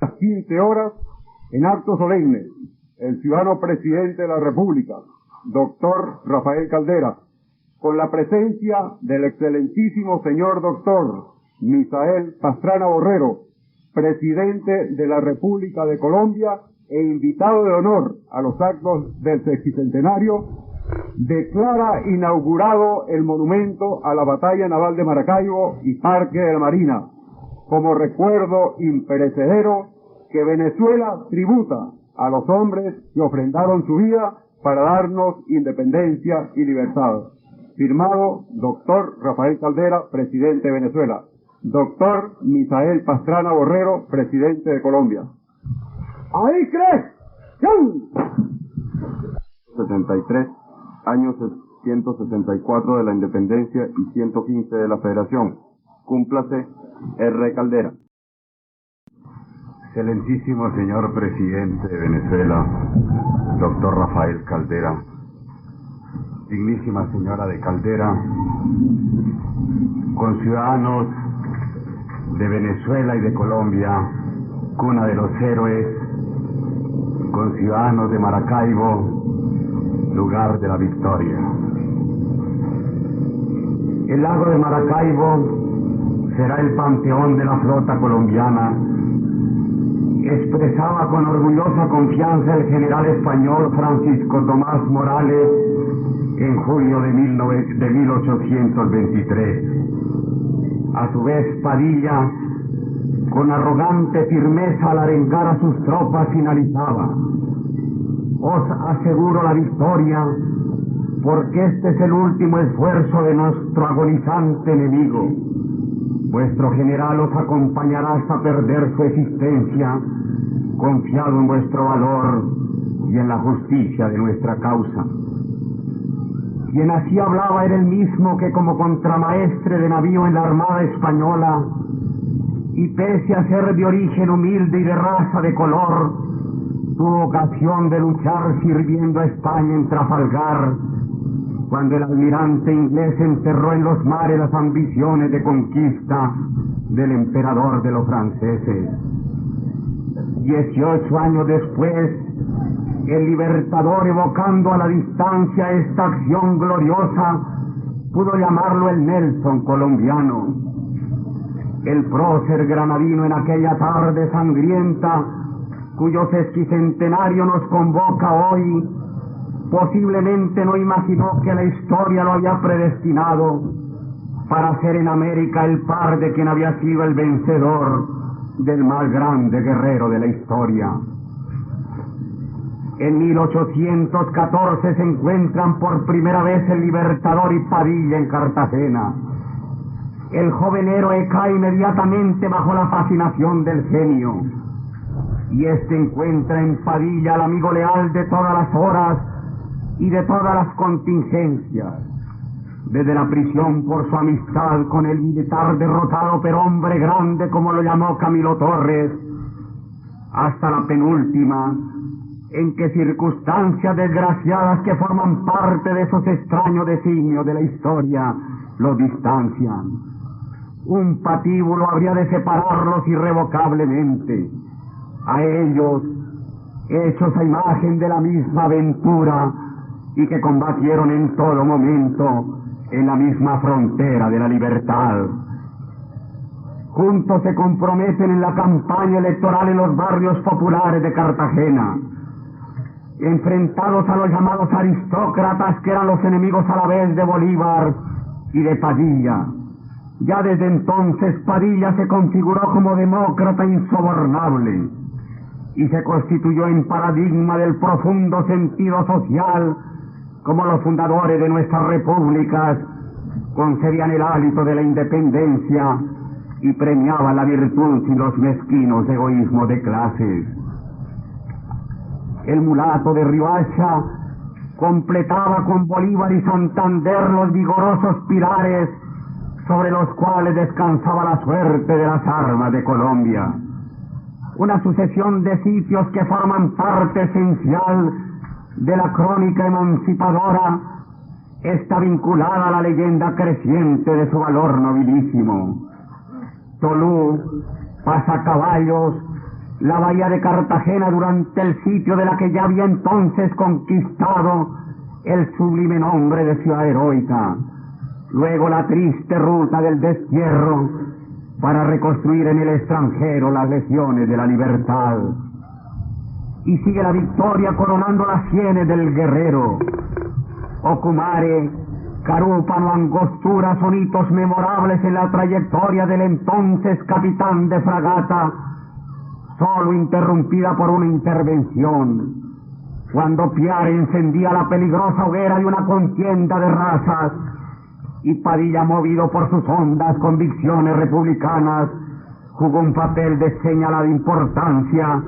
las 15 horas, en acto solemne, el ciudadano presidente de la República, doctor Rafael Caldera, con la presencia del excelentísimo señor doctor Misael Pastrana Borrero, presidente de la República de Colombia e invitado de honor a los actos del sesquicentenario, declara inaugurado el monumento a la batalla naval de Maracaibo y Parque de la Marina, como recuerdo imperecedero que Venezuela tributa a los hombres que ofrendaron su vida para darnos independencia y libertad. Firmado, doctor Rafael Caldera, presidente de Venezuela. Doctor Misael Pastrana Borrero, presidente de Colombia. ¡Ahí crees! 73, años 164 de la independencia y 115 de la federación. Cúmplase, R. Caldera. Excelentísimo señor presidente de Venezuela, doctor Rafael Caldera, dignísima señora de Caldera, conciudadanos de Venezuela y de Colombia, cuna de los héroes, conciudadanos de Maracaibo, lugar de la victoria. El lago de Maracaibo será el panteón de la flota colombiana. Expresaba con orgullosa confianza el general español Francisco Tomás Morales en julio de 1823. A su vez, Padilla, con arrogante firmeza al arengar a sus tropas, finalizaba: os aseguro la victoria, porque este es el último esfuerzo de nuestro agonizante enemigo. Vuestro general os acompañará hasta perder su existencia, confiado en vuestro valor y en la justicia de nuestra causa. Quien así hablaba era el mismo que, como contramaestre de navío en la Armada Española, y pese a ser de origen humilde y de raza de color, tuvo ocasión de luchar sirviendo a España en Trafalgar, cuando el almirante inglés enterró en los mares las ambiciones de conquista del emperador de los franceses. 18 años después, el libertador, evocando a la distancia esta acción gloriosa, pudo llamarlo el Nelson colombiano. El prócer granadino, en aquella tarde sangrienta, cuyo sesquicentenario nos convoca hoy, posiblemente no imaginó que la historia lo había predestinado para ser en América el par de quien había sido el vencedor del más grande guerrero de la historia. En 1814 se encuentran por primera vez el Libertador y Padilla en Cartagena. El joven héroe cae inmediatamente bajo la fascinación del genio, y este encuentra en Padilla al amigo leal de todas las horas y de todas las contingencias, desde la prisión por su amistad con el militar derrotado pero hombre grande, como lo llamó Camilo Torres, hasta la penúltima, en que circunstancias desgraciadas que forman parte de esos extraños designios de la historia los distancian. Un patíbulo habría de separarlos irrevocablemente. A ellos, hechos a imagen de la misma aventura, y que combatieron en todo momento en la misma frontera de la libertad. Juntos se comprometen en la campaña electoral en los barrios populares de Cartagena, enfrentados a los llamados aristócratas, que eran los enemigos a la vez de Bolívar y de Padilla. Ya desde entonces Padilla se configuró como demócrata insobornable y se constituyó en paradigma del profundo sentido social, como los fundadores de nuestras repúblicas concedían el hálito de la independencia y premiaban la virtud y los mezquinos egoísmos de clases. El mulato de Riohacha completaba con Bolívar y Santander los vigorosos pilares sobre los cuales descansaba la suerte de las armas de Colombia. Una sucesión de sitios que forman parte esencial de la crónica emancipadora está vinculada a la leyenda creciente de su valor nobilísimo. Tolú, Pasacaballos, la bahía de Cartagena durante el sitio de la que ya había entonces conquistado el sublime nombre de ciudad heroica, luego la triste ruta del destierro para reconstruir en el extranjero las legiones de la libertad. Y sigue la victoria coronando las sienes del guerrero. Ocumare, Carúpano, Angostura son hitos memorables en la trayectoria del entonces capitán de fragata, solo interrumpida por una intervención, cuando Piare encendía la peligrosa hoguera de una contienda de razas, y Padilla, movido por sus hondas convicciones republicanas, jugó un papel de señalada importancia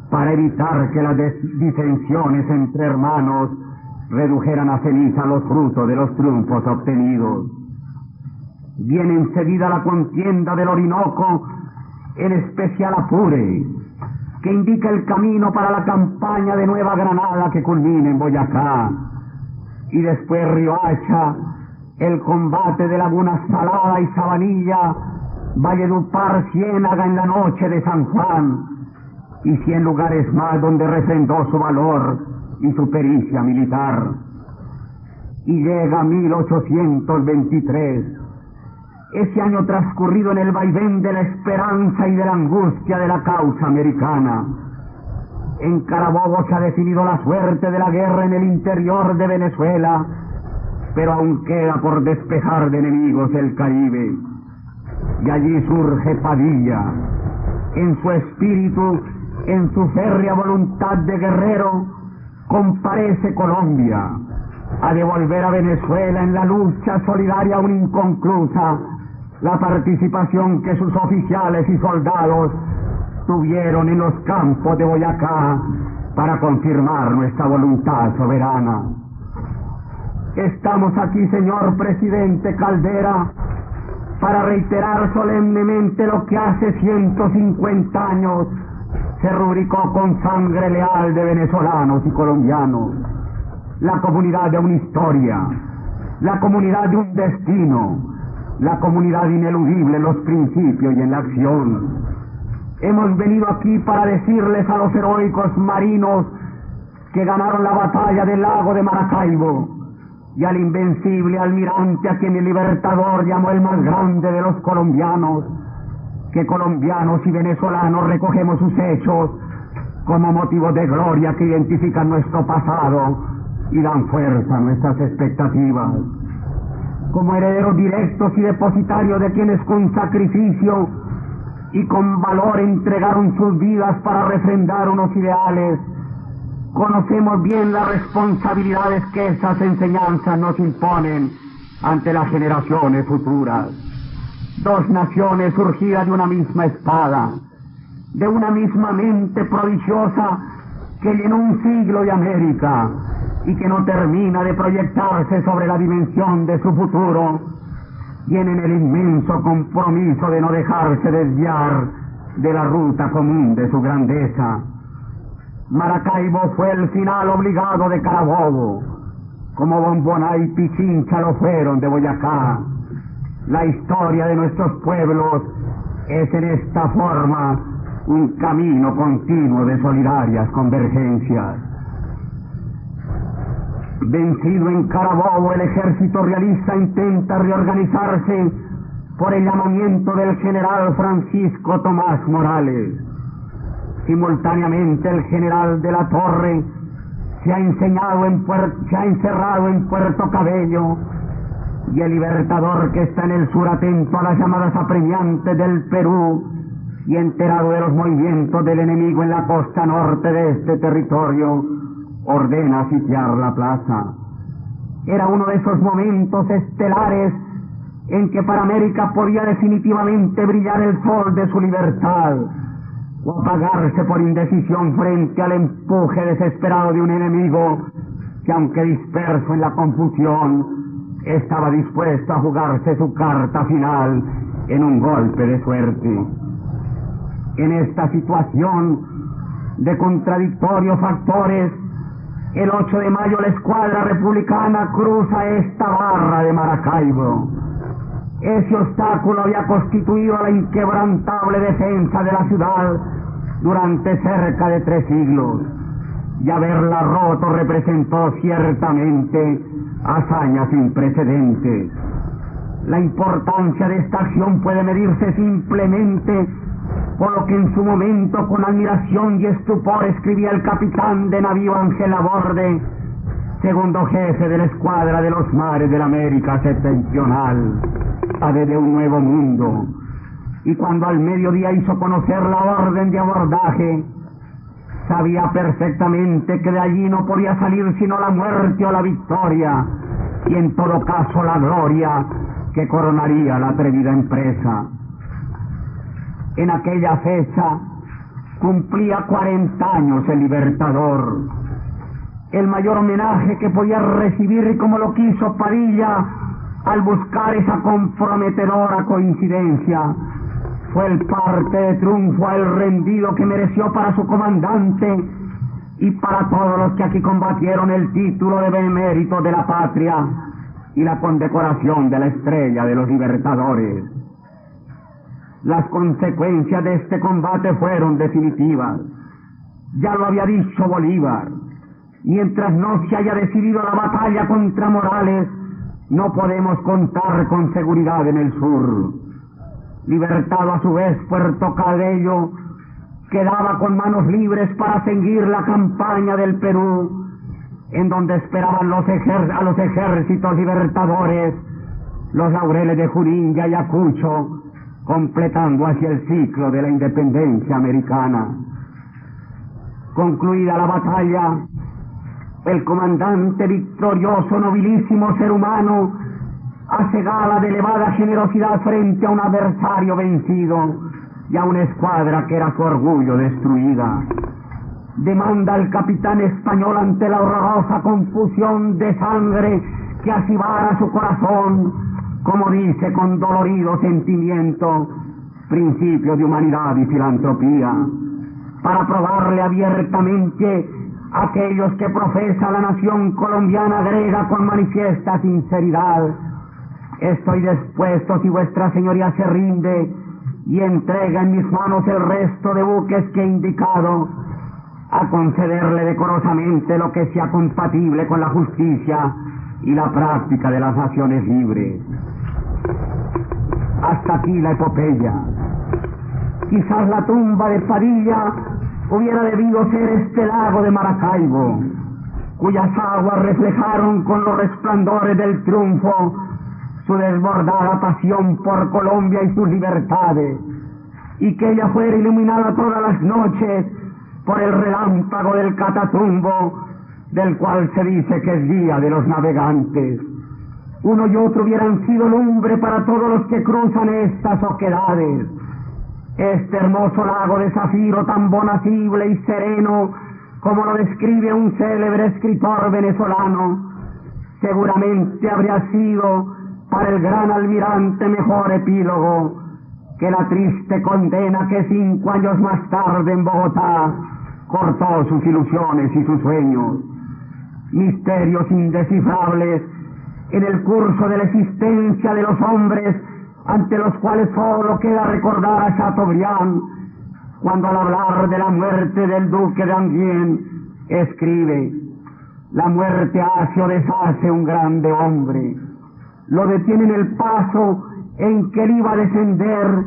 para evitar que las disensiones entre hermanos redujeran a ceniza los frutos de los triunfos obtenidos. Viene enseguida la contienda del Orinoco, en especial Apure, que indica el camino para la campaña de Nueva Granada que culmina en Boyacá, y después Riohacha, el combate de Laguna Salada y Sabanilla, Valledupar, Ciénaga en la noche de San Juan, y 100 lugares más donde refrendó su valor y su pericia militar. Y llega 1823, ese año transcurrido en el vaivén de la esperanza y de la angustia de la causa americana. En Carabobo se ha definido la suerte de la guerra en el interior de Venezuela, pero aún queda por despejar de enemigos el Caribe. Y allí surge Padilla, en su espíritu, en su férrea voluntad de guerrero, comparece Colombia a devolver a Venezuela en la lucha solidaria aún inconclusa la participación que sus oficiales y soldados tuvieron en los campos de Boyacá para confirmar nuestra voluntad soberana. Estamos aquí, señor presidente Caldera, para reiterar solemnemente lo que hace 150 años se rubricó con sangre leal de venezolanos y colombianos, la comunidad de una historia, la comunidad de un destino, la comunidad ineludible en los principios y en la acción. Hemos venido aquí para decirles a los heroicos marinos que ganaron la batalla del lago de Maracaibo, y al invencible almirante a quien el Libertador llamó el más grande de los colombianos, que colombianos y venezolanos recogemos sus hechos como motivos de gloria que identifican nuestro pasado y dan fuerza a nuestras expectativas. Como herederos directos y depositarios de quienes con sacrificio y con valor entregaron sus vidas para refrendar unos ideales, conocemos bien las responsabilidades que esas enseñanzas nos imponen ante las generaciones futuras. Dos naciones surgidas de una misma espada, de una misma mente prodigiosa que llenó un siglo de América y que no termina de proyectarse sobre la dimensión de su futuro, tienen el inmenso compromiso de no dejarse desviar de la ruta común de su grandeza. Maracaibo fue el final obligado de Carabobo, como Bomboná y Pichincha lo fueron de Boyacá. La historia de nuestros pueblos es en esta forma un camino continuo de solidarias convergencias. Vencido en Carabobo, el ejército realista intenta reorganizarse por el llamamiento del general Francisco Tomás Morales. Simultáneamente, el general de la Torre se ha encerrado en Puerto Cabello, y el Libertador, que está en el sur atento a las llamadas apremiantes del Perú y enterado de los movimientos del enemigo en la costa norte de este territorio, ordena sitiar la plaza. Era uno de esos momentos estelares en que para América podía definitivamente brillar el sol de su libertad, o apagarse por indecisión frente al empuje desesperado de un enemigo que, aunque disperso en la confusión, estaba dispuesto a jugarse su carta final en un golpe de suerte. En esta situación de contradictorios factores, el 8 de mayo la escuadra republicana cruza esta barra de Maracaibo. Ese obstáculo había constituido la inquebrantable defensa de la ciudad durante cerca de 3 siglos, y haberla roto representó ciertamente hazaña sin precedentes. La importancia de esta acción puede medirse simplemente por lo que en su momento con admiración y estupor escribía el capitán de navío Ángel Laborde, segundo jefe de la escuadra de los mares de la América septentrional, de un nuevo mundo, y cuando al mediodía hizo conocer la orden de abordaje, sabía perfectamente que de allí no podía salir sino la muerte o la victoria, y en todo caso la gloria que coronaría la atrevida empresa. En aquella fecha cumplía 40 años el Libertador. El mayor homenaje que podía recibir, como lo quiso Padilla al buscar esa comprometedora coincidencia, fue el parte de triunfo al rendido que mereció para su comandante y para todos los que aquí combatieron el título de benemérito de la patria y la condecoración de la estrella de los libertadores. Las consecuencias de este combate fueron definitivas. Ya lo había dicho Bolívar: mientras no se haya decidido la batalla contra Morales, no podemos contar con seguridad en el sur. Libertado a su vez Puerto Cabello, quedaba con manos libres para seguir la campaña del Perú, en donde esperaban a los ejércitos libertadores, los laureles de Junín y Ayacucho, completando así el ciclo de la independencia americana. Concluida la batalla, el comandante victorioso, nobilísimo ser humano, hace gala de elevada generosidad frente a un adversario vencido y a una escuadra que era su orgullo destruida. Demanda al capitán español ante la horrorosa confusión de sangre que acibara su corazón, como dice con dolorido sentimiento, principio de humanidad y filantropía, para probarle abiertamente a aquellos que profesa la nación colombiana agrega con manifiesta sinceridad: estoy dispuesto, si vuestra señoría se rinde y entrega en mis manos el resto de buques que he indicado, a concederle decorosamente lo que sea compatible con la justicia y la práctica de las naciones libres. Hasta aquí la epopeya. Quizás la tumba de Padilla hubiera debido ser este lago de Maracaibo, cuyas aguas reflejaron con los resplandores del triunfo su desbordada pasión por Colombia y sus libertades, y que ella fuera iluminada todas las noches por el relámpago del Catatumbo, del cual se dice que es guía de los navegantes. Uno y otro hubieran sido lumbre para todos los que cruzan estas oquedades. Este hermoso lago de zafiro, tan bonacible y sereno como lo describe un célebre escritor venezolano, seguramente habría sido para el gran almirante mejor epílogo que la triste condena que 5 años más tarde en Bogotá cortó sus ilusiones y sus sueños. Misterios indescifrables en el curso de la existencia de los hombres, ante los cuales solo queda recordar a Chateaubriand, cuando al hablar de la muerte del duque de Enghien escribe: la muerte hace o deshace un grande hombre, lo detiene en el paso en que él iba a descender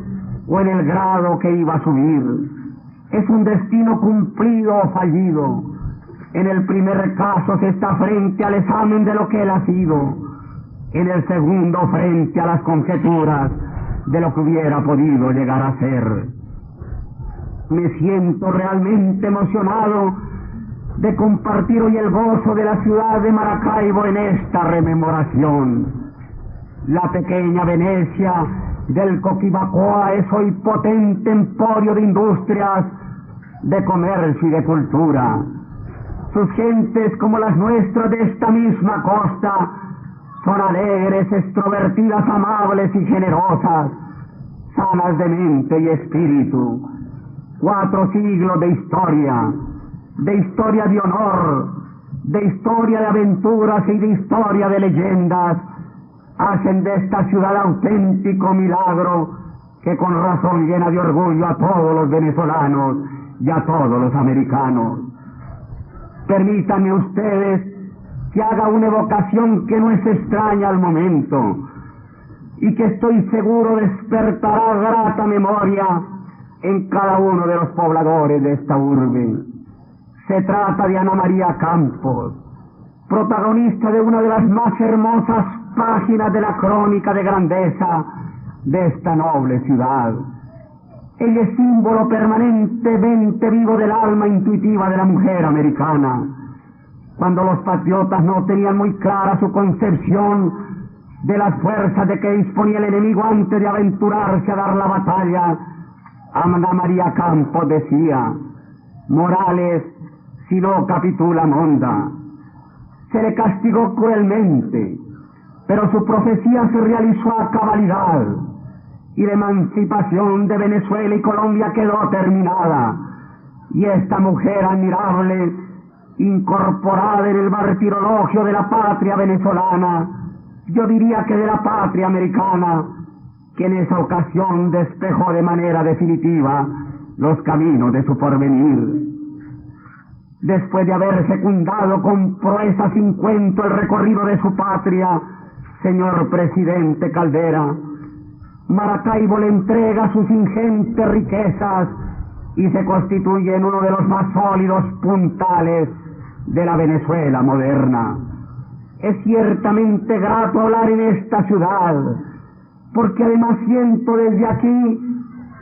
o en el grado que iba a subir. Es un destino cumplido o fallido. En el primer caso se está frente al examen de lo que él ha sido, en el segundo frente a las conjeturas de lo que hubiera podido llegar a ser. Me siento realmente emocionado de compartir hoy el gozo de la ciudad de Maracaibo en esta rememoración. La pequeña Venecia del Coquibacoa es hoy potente emporio de industrias, de comercio y de cultura. Sus gentes, como las nuestras de esta misma costa, son alegres, extrovertidas, amables y generosas, sanas de mente y espíritu. 4 siglos de historia de honor, de historia de aventuras y de historia de leyendas, hacen de esta ciudad auténtico milagro que con razón llena de orgullo a todos los venezolanos y a todos los americanos. Permítanme ustedes que haga una evocación que no es extraña al momento y que estoy seguro despertará grata memoria en cada uno de los pobladores de esta urbe. Se trata de Ana María Campos, protagonista de una de las más hermosas páginas de la crónica de grandeza de esta noble ciudad. Ella es símbolo permanentemente vivo del alma intuitiva de la mujer americana. Cuando los patriotas no tenían muy clara su concepción de las fuerzas de que disponía el enemigo antes de aventurarse a dar la batalla, Ana María Campos decía: Morales, si no capitula, monda. Se le castigó cruelmente, pero su profecía se realizó a cabalidad y la emancipación de Venezuela y Colombia quedó terminada. Y esta mujer admirable, incorporada en el martirologio de la patria venezolana, yo diría que de la patria americana, que en esa ocasión despejó de manera definitiva los caminos de su porvenir. Después de haber secundado con proezas sin cuento el recorrido de su patria, señor presidente Caldera, Maracaibo le entrega sus ingentes riquezas y se constituye en uno de los más sólidos puntales de la Venezuela moderna. Es ciertamente grato hablar en esta ciudad, porque además siento desde aquí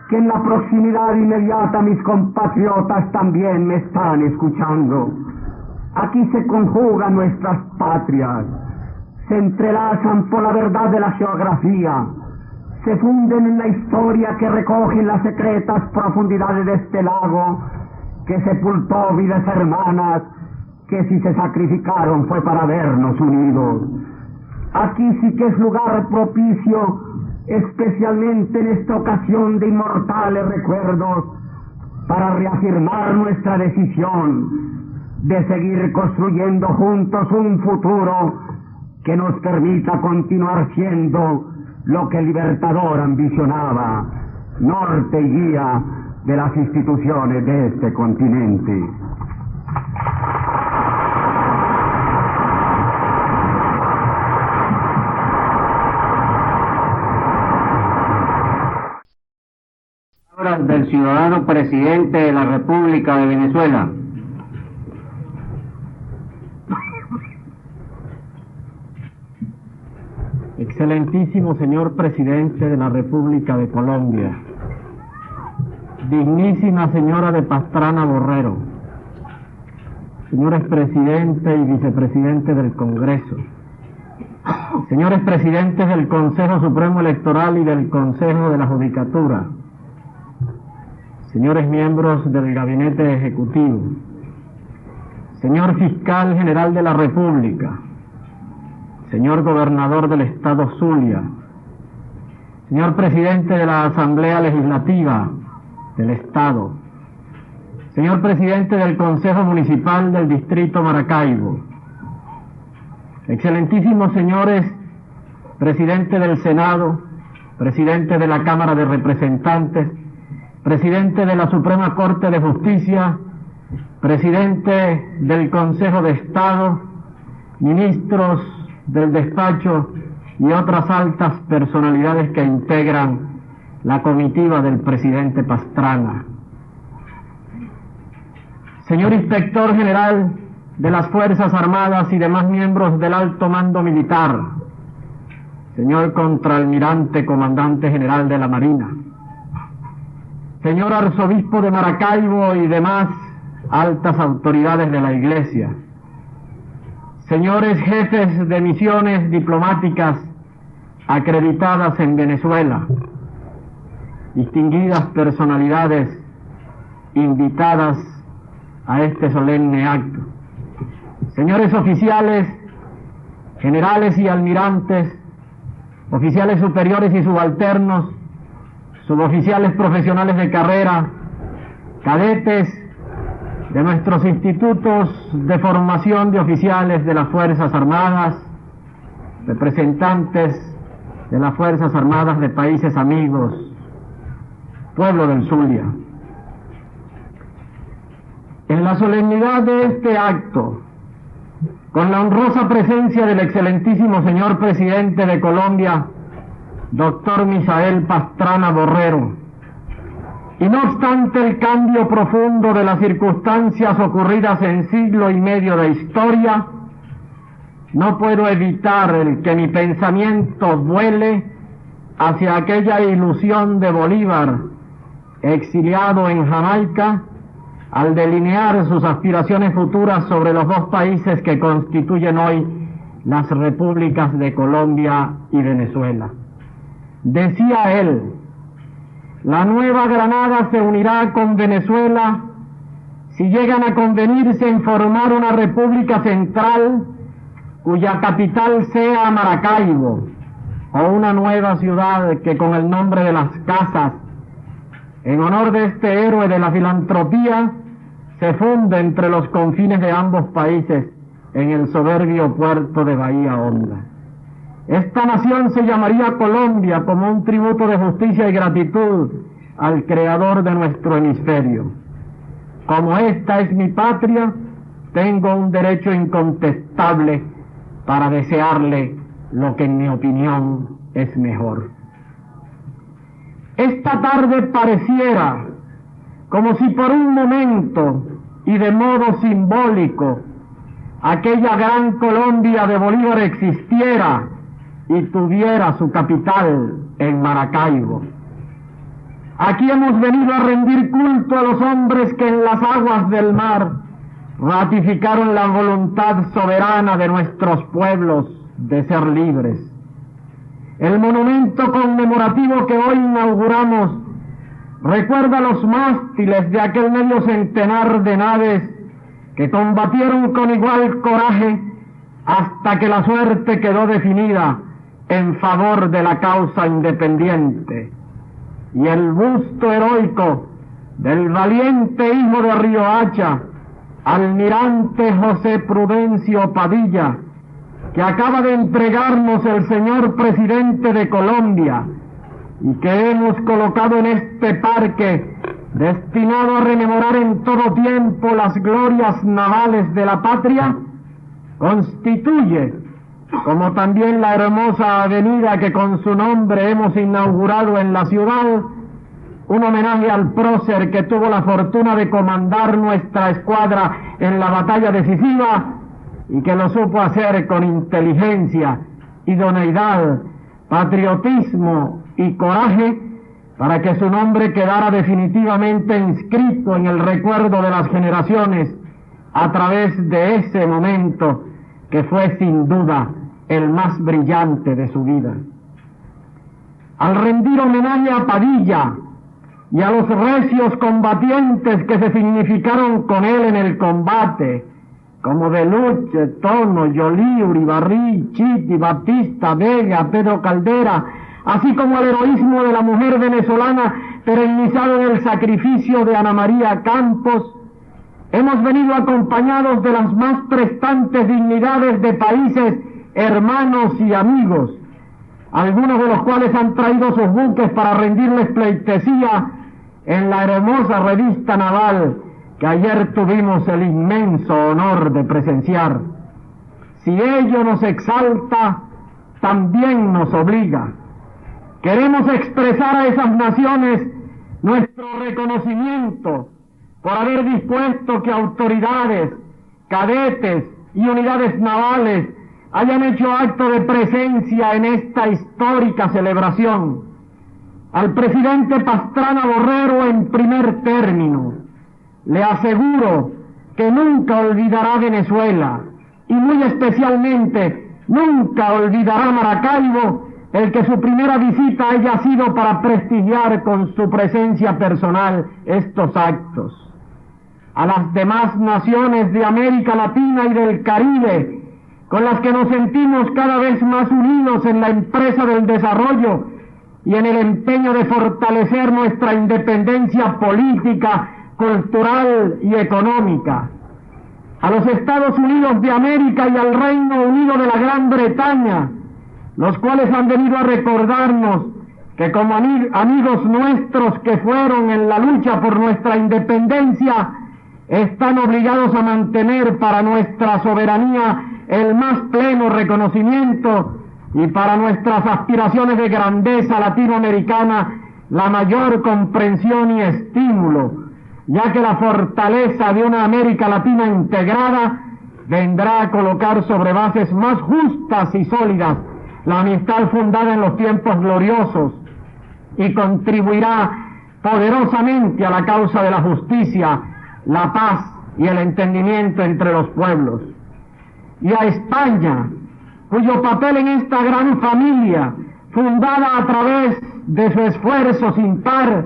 que en la proximidad inmediata mis compatriotas también me están escuchando. Aquí se conjugan nuestras patrias, se entrelazan por la verdad de la geografía, se funden en la historia que recogen las secretas profundidades de este lago que sepultó vidas hermanas que si se sacrificaron fue para vernos unidos. Aquí sí que es lugar propicio, especialmente en esta ocasión de inmortales recuerdos, para reafirmar nuestra decisión de seguir construyendo juntos un futuro que nos permita continuar siendo lo que el Libertador ambicionaba, norte y guía de las instituciones de este continente. Palabras del ciudadano presidente de la República de Venezuela. Excelentísimo señor presidente de la República de Colombia, dignísima señora de Pastrana Borrero, señores presidente y vicepresidente del Congreso, señores presidentes del Consejo Supremo Electoral y del Consejo de la Judicatura, señores miembros del Gabinete Ejecutivo, señor Fiscal General de la República, señor Gobernador del Estado Zulia, señor Presidente de la Asamblea Legislativa del Estado, señor Presidente del Consejo Municipal del Distrito Maracaibo, excelentísimos señores Presidente del Senado, Presidente de la Cámara de Representantes, Presidente de la Suprema Corte de Justicia, Presidente del Consejo de Estado, ministros del despacho y otras altas personalidades que integran la comitiva del presidente Pastrana. Señor Inspector General de las Fuerzas Armadas y demás miembros del alto mando militar, señor Contraalmirante Comandante General de la Marina, señor Arzobispo de Maracaibo y demás altas autoridades de la Iglesia, señores jefes de misiones diplomáticas acreditadas en Venezuela, distinguidas personalidades invitadas a este solemne acto, señores oficiales, generales y almirantes, oficiales superiores y subalternos, suboficiales profesionales de carrera, cadetes de nuestros institutos de formación de oficiales de las Fuerzas Armadas, representantes de las Fuerzas Armadas de países amigos, pueblo del Zulia. En la solemnidad de este acto, con la honrosa presencia del excelentísimo señor presidente de Colombia, doctor Misael Pastrana Borrero, y no obstante el cambio profundo de las circunstancias ocurridas en siglo y medio de historia, no puedo evitar el que mi pensamiento vuele hacia aquella ilusión de Bolívar, exiliado en Jamaica, al delinear sus aspiraciones futuras sobre los dos países que constituyen hoy las repúblicas de Colombia y Venezuela. Decía él: la Nueva Granada se unirá con Venezuela si llegan a convenirse en formar una república central cuya capital sea Maracaibo, o una nueva ciudad que con el nombre de Las Casas, en honor de este héroe de la filantropía, se funde entre los confines de ambos países en el soberbio puerto de Bahía Honda. Esta nación se llamaría Colombia como un tributo de justicia y gratitud al creador de nuestro hemisferio. Como esta es mi patria, tengo un derecho incontestable para desearle lo que en mi opinión es mejor. Esta tarde pareciera como si por un momento y de modo simbólico aquella gran Colombia de Bolívar existiera y tuviera su capital en Maracaibo. Aquí hemos venido a rendir culto a los hombres que en las aguas del mar ratificaron la voluntad soberana de nuestros pueblos de ser libres. El monumento conmemorativo que hoy inauguramos recuerda los mástiles de aquel medio centenar de naves que combatieron con igual coraje hasta que la suerte quedó definida en favor de la causa independiente. Y el busto heroico del valiente hijo de Riohacha, almirante José Prudencio Padilla, que acaba de entregarnos el señor presidente de Colombia y que hemos colocado en este parque destinado a rememorar en todo tiempo las glorias navales de la patria, constituye, como también la hermosa avenida que con su nombre hemos inaugurado en la ciudad, un homenaje al prócer que tuvo la fortuna de comandar nuestra escuadra en la batalla decisiva y que lo supo hacer con inteligencia, idoneidad, patriotismo y coraje para que su nombre quedara definitivamente inscrito en el recuerdo de las generaciones a través de ese momento que fue sin duda el más brillante de su vida. Al rendir homenaje a Padilla y a los recios combatientes que se significaron con él en el combate, como Deluche, Tono, Yolí, Uribarrí, Chiti, Batista, Vega, Pedro Caldera, así como el heroísmo de la mujer venezolana perennizado en el sacrificio de Ana María Campos, hemos venido acompañados de las más prestantes dignidades de países hermanos y amigos, algunos de los cuales han traído sus buques para rendirles pleitesía en la hermosa revista naval que ayer tuvimos el inmenso honor de presenciar. Si ello nos exalta, también nos obliga. Queremos expresar a esas naciones nuestro reconocimiento por haber dispuesto que autoridades, cadetes y unidades navales hayan hecho acto de presencia en esta histórica celebración. Al presidente Pastrana Borrero, en primer término, le aseguro que nunca olvidará Venezuela y muy especialmente nunca olvidará Maracaibo el que su primera visita haya sido para prestigiar con su presencia personal estos actos. A las demás naciones de América Latina y del Caribe, con las que nos sentimos cada vez más unidos en la empresa del desarrollo y en el empeño de fortalecer nuestra independencia política, cultural y económica. A los Estados Unidos de América y al Reino Unido de la Gran Bretaña, los cuales han venido a recordarnos que como amigos nuestros que fueron en la lucha por nuestra independencia, están obligados a mantener para nuestra soberanía el más pleno reconocimiento y para nuestras aspiraciones de grandeza latinoamericana la mayor comprensión y estímulo, ya que la fortaleza de una América Latina integrada vendrá a colocar sobre bases más justas y sólidas la amistad fundada en los tiempos gloriosos y contribuirá poderosamente a la causa de la justicia, la paz y el entendimiento entre los pueblos. Y a España, cuyo papel en esta gran familia, fundada a través de su esfuerzo sin par,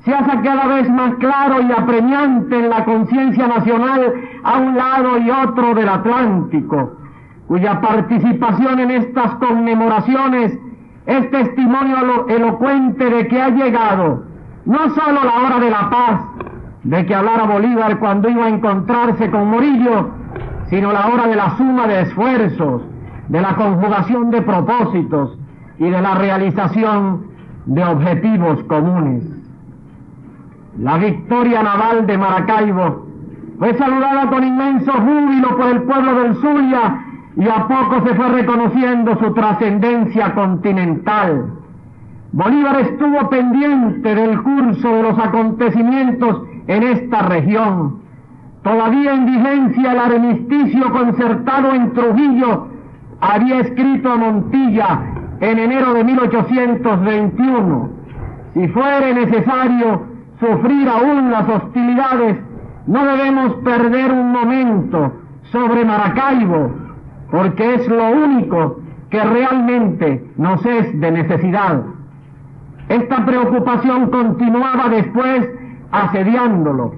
se hace cada vez más claro y apremiante en la conciencia nacional a un lado y otro del Atlántico, cuya participación en estas conmemoraciones es testimonio elocuente de que ha llegado no solo la hora de la paz, de que hablara Bolívar cuando iba a encontrarse con Morillo, sino la hora de la suma de esfuerzos, de la conjugación de propósitos y de la realización de objetivos comunes. La victoria naval de Maracaibo fue saludada con inmenso júbilo por el pueblo del Zulia y a poco se fue reconociendo su trascendencia continental. Bolívar estuvo pendiente del curso de los acontecimientos en esta región. Todavía en vigencia el armisticio concertado en Trujillo, había escrito a Montilla en enero de 1821, si fuere necesario sufrir aún las hostilidades, no debemos perder un momento sobre Maracaibo, porque es lo único que realmente nos es de necesidad. Esta preocupación continuaba después asediándolo.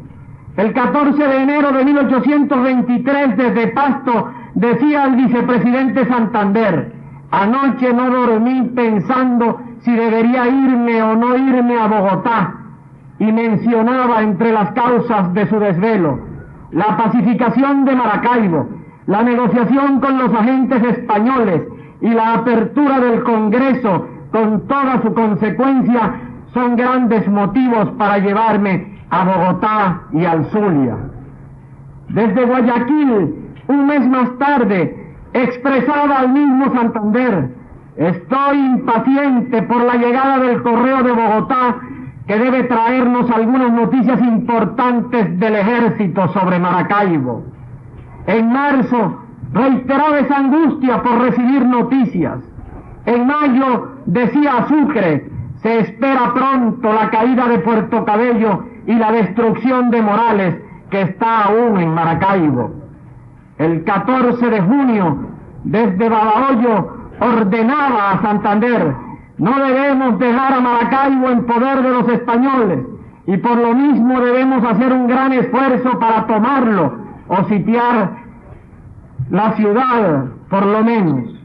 El 14 de enero de 1823, desde Pasto, decía el vicepresidente Santander: anoche no dormí pensando si debería irme o no irme a Bogotá, y mencionaba entre las causas de su desvelo la pacificación de Maracaibo, la negociación con los agentes españoles y la apertura del Congreso con toda su consecuencia son grandes motivos para llevarme a Bogotá y al Zulia. Desde Guayaquil, un mes más tarde, expresaba al mismo Santander: estoy impaciente por la llegada del correo de Bogotá, que debe traernos algunas noticias importantes del ejército sobre Maracaibo. En marzo, reiteraba esa angustia por recibir noticias. En mayo, decía Sucre: se espera pronto la caída de Puerto Cabello y la destrucción de Morales, que está aún en Maracaibo. El 14 de junio, desde Babahoyo, ordenaba a Santander: no debemos dejar a Maracaibo en poder de los españoles, y por lo mismo debemos hacer un gran esfuerzo para tomarlo o sitiar la ciudad, por lo menos.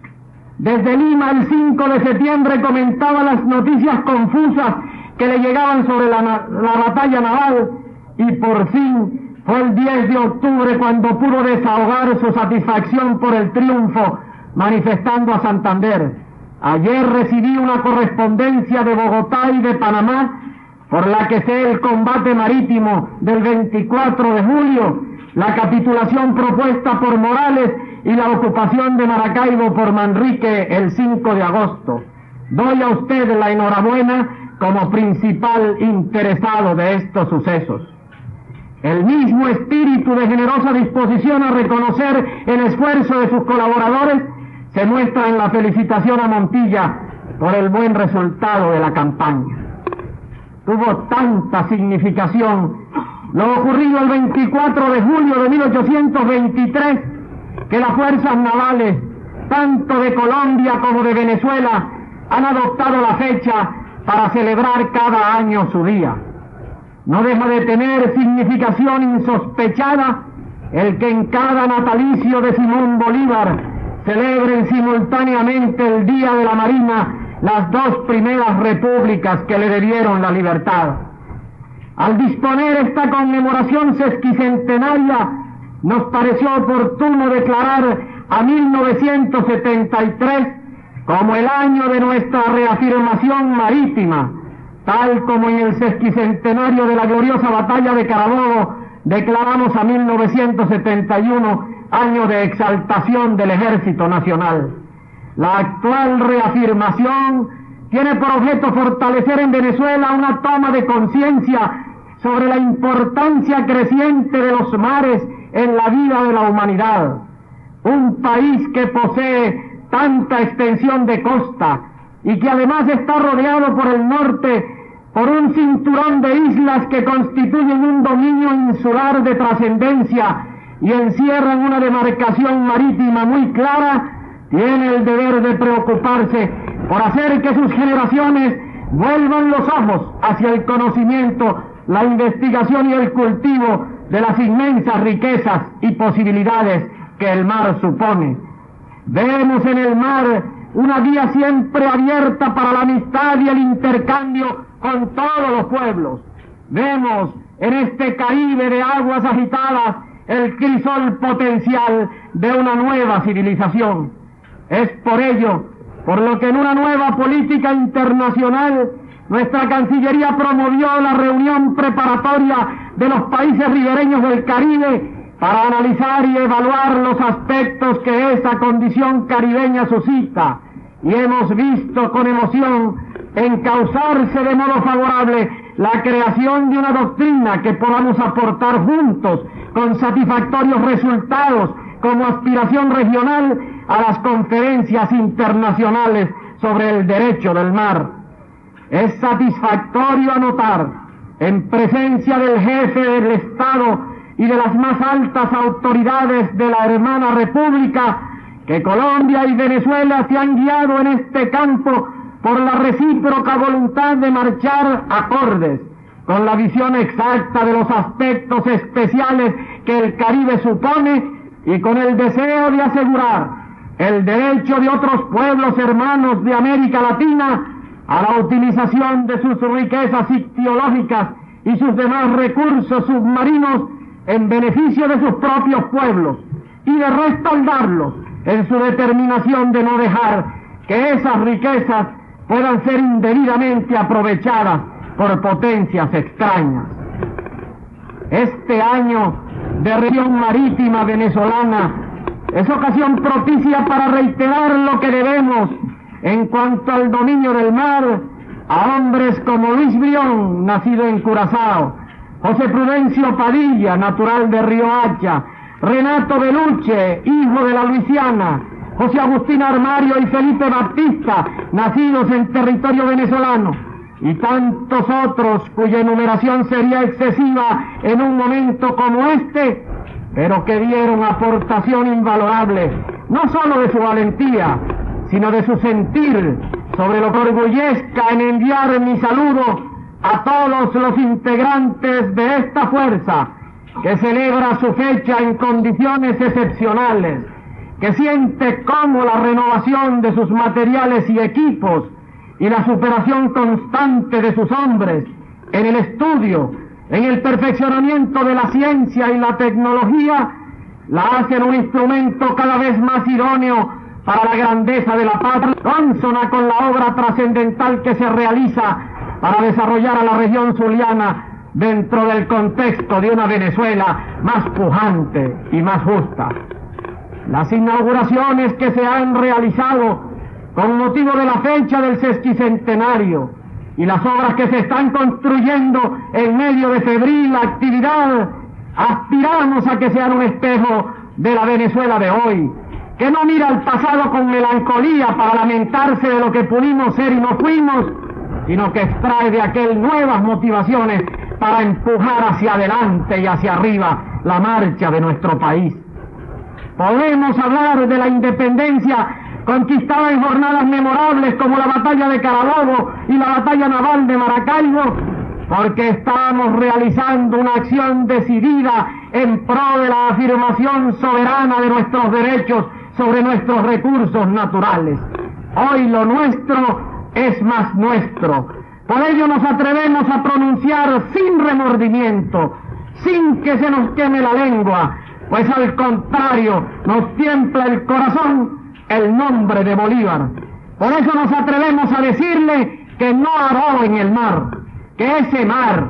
Desde Lima, el 5 de septiembre, comentaba las noticias confusas que le llegaban sobre la batalla naval, y por fin fue el 10 de octubre cuando pudo desahogar su satisfacción por el triunfo, manifestando a Santander: ayer recibí una correspondencia de Bogotá y de Panamá, por la que sé el combate marítimo del 24 de julio, la capitulación propuesta por Morales y la ocupación de Maracaibo por Manrique el 5 de agosto. Doy a usted la enhorabuena como principal interesado de estos sucesos. El mismo espíritu de generosa disposición a reconocer el esfuerzo de sus colaboradores se muestra en la felicitación a Montilla por el buen resultado de la campaña. Tuvo tanta significación lo ocurrido el 24 de julio de 1823 que las fuerzas navales, tanto de Colombia como de Venezuela, han adoptado la fecha para celebrar cada año su día. No deja de tener significación insospechada el que en cada natalicio de Simón Bolívar celebren simultáneamente el Día de la Marina las dos primeras repúblicas que le dieron la libertad. Al disponer esta conmemoración sesquicentenaria, nos pareció oportuno declarar a 1973 como el año de nuestra reafirmación marítima, tal como en el sesquicentenario de la gloriosa batalla de Carabobo declaramos a 1971 año de exaltación del Ejército Nacional. La actual reafirmación tiene por objeto fortalecer en Venezuela una toma de conciencia sobre la importancia creciente de los mares en la vida de la humanidad. Un país que posee tanta extensión de costa y que además está rodeado por el norte por un cinturón de islas que constituyen un dominio insular de trascendencia y encierran una demarcación marítima muy clara, tiene el deber de preocuparse por hacer que sus generaciones vuelvan los ojos hacia el conocimiento, la investigación y el cultivo de las inmensas riquezas y posibilidades que el mar supone. Vemos en el mar una vía siempre abierta para la amistad y el intercambio con todos los pueblos. Vemos en este Caribe de aguas agitadas el crisol potencial de una nueva civilización. Es por ello, por lo que en una nueva política internacional, nuestra Cancillería promovió la reunión preparatoria de los países ribereños del Caribe para analizar y evaluar los aspectos que esa condición caribeña suscita, y hemos visto con emoción encauzarse de modo favorable la creación de una doctrina que podamos aportar juntos con satisfactorios resultados como aspiración regional a las conferencias internacionales sobre el derecho del mar. Es satisfactorio anotar, en presencia del jefe del Estado y de las más altas autoridades de la hermana República, que Colombia y Venezuela se han guiado en este campo por la recíproca voluntad de marchar acordes con la visión exacta de los aspectos especiales que el Caribe supone y con el deseo de asegurar el derecho de otros pueblos hermanos de América Latina a la utilización de sus riquezas ictiológicas y sus demás recursos submarinos en beneficio de sus propios pueblos y de respaldarlos en su determinación de no dejar que esas riquezas puedan ser indebidamente aprovechadas por potencias extrañas. Este año de región marítima venezolana es ocasión propicia para reiterar lo que debemos en cuanto al dominio del mar a hombres como Luis Brión, nacido en Curazao, José Prudencio Padilla, natural de Riohacha, Renato Beluche, hijo de la Luisiana, José Agustín Armario y Felipe Baptista, nacidos en territorio venezolano, y tantos otros cuya enumeración sería excesiva en un momento como este, pero que dieron aportación invalorable, no sólo de su valentía, sino de su sentir, sobre lo que orgullezca en enviar mi saludo a todos los integrantes de esta fuerza, que celebra su fecha en condiciones excepcionales, que siente cómo la renovación de sus materiales y equipos y la superación constante de sus hombres en el estudio, en el perfeccionamiento de la ciencia y la tecnología, la hacen un instrumento cada vez más idóneo para la grandeza de la patria, consona con la obra trascendental que se realiza para desarrollar a la región zuliana dentro del contexto de una Venezuela más pujante y más justa. Las inauguraciones que se han realizado con motivo de la fecha del sesquicentenario y las obras que se están construyendo en medio de febril actividad, aspiramos a que sean un espejo de la Venezuela de hoy, que no mira al pasado con melancolía para lamentarse de lo que pudimos ser y no fuimos, sino que extrae de aquel nuevas motivaciones para empujar hacia adelante y hacia arriba la marcha de nuestro país. Podemos hablar de la independencia conquistada en jornadas memorables como la batalla de Carabobo y la batalla naval de Maracaibo, porque estamos realizando una acción decidida en pro de la afirmación soberana de nuestros derechos sobre nuestros recursos naturales. Hoy lo nuestro es más nuestro. Por ello nos atrevemos a pronunciar sin remordimiento, sin que se nos queme la lengua, pues al contrario nos tiembla el corazón el nombre de Bolívar. Por eso nos atrevemos a decirle que no aró en el mar, que ese mar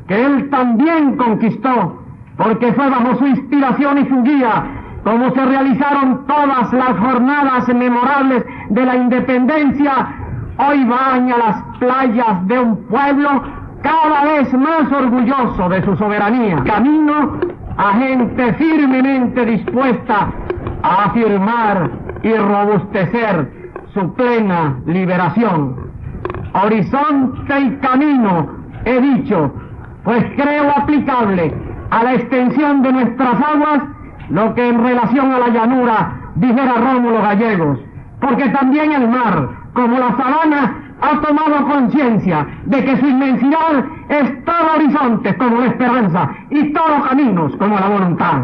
que él también conquistó porque fue bajo su inspiración y su guía como se realizaron todas las jornadas memorables de la independencia, hoy baña las playas de un pueblo cada vez más orgulloso de su soberanía, camino a gente firmemente dispuesta a afirmar y robustecer su plena liberación. Horizonte y camino, he dicho, pues creo aplicable a la extensión de nuestras aguas lo que en relación a la llanura dijera Rómulo Gallegos, porque también el mar, como la sabana, ha tomado conciencia de que su inmensidad es todo horizonte como la esperanza y todo caminos como la voluntad.